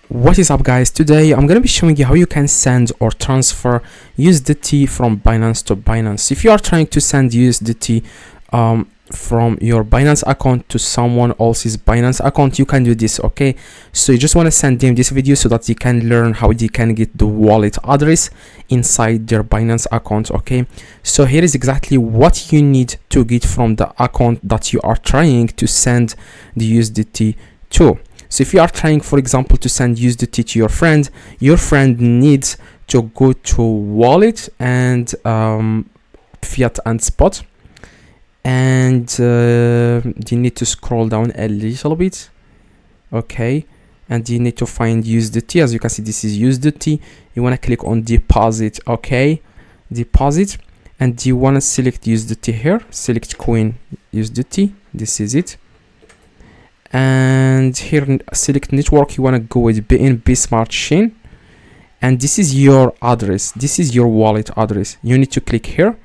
What is up, guys? Today I'm going to be showing you how you can send or transfer USDT from Binance to Binance. If you are trying to send USDT from your Binance account to someone else's Binance account, you can do this. Okay, so you just want to send them this video so that you can learn how they can get the wallet address inside their Binance account. Okay, so here is exactly what you need to get from the account that you are trying to send the USDT to. So if you are trying, for example, to send USDT to your friend needs to go to wallet and fiat and spot, and you need to scroll down a little bit. Okay, and you need to find USDT. As you can see, this is USDT. You want to click on deposit. Okay, deposit, and you want to select USDT here. Select coin USDT. This is it. And here select network. You want to go with BNB Smart Chain, and this is your address, this is your wallet address. You need to click here,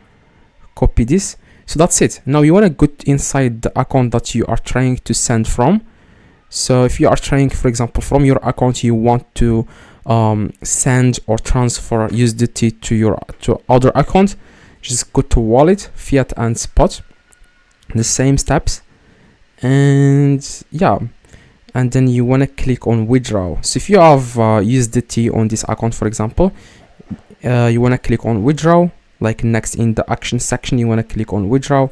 copy this. So that's it. Now you want to go inside the account that you are trying to send from. So if you are trying, for example, from your account, you want to send or transfer USDT to other account, just go to wallet, fiat and spot, the same steps. And yeah, and then you want to click on withdrawal. So if you have USDT on this account, for example, you want to click on withdrawal. Like next in the action section, you want to click on withdrawal,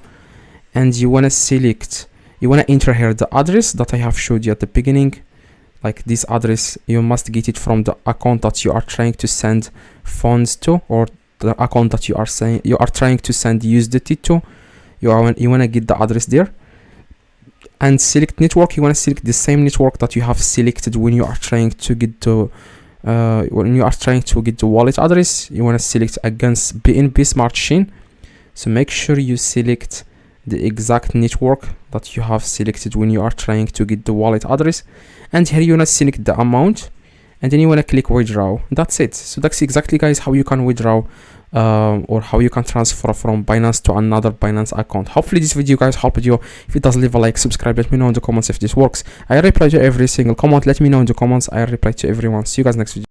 and you want to select, you want to enter here the address that I have showed you at the beginning. Like this address, you must get it from the account that you are trying to send funds to, or the account that you are trying to send USDT to. You want to get the address there. And select network. You want to select the same network that you have selected when you are trying to get the wallet address. You want to select against BNB Smart Chain. So make sure you select the exact network that you have selected when you are trying to get the wallet address. And here you want to select the amount, and then you want to click withdraw. That's it. So that's exactly, guys, how you can withdraw or how you can transfer from Binance to another Binance account. Hopefully this video, guys, helped you. If it does, leave a like, subscribe, let me know in the comments if this works. I reply to every single comment. Let me know in the comments. I reply to everyone. See you guys next video.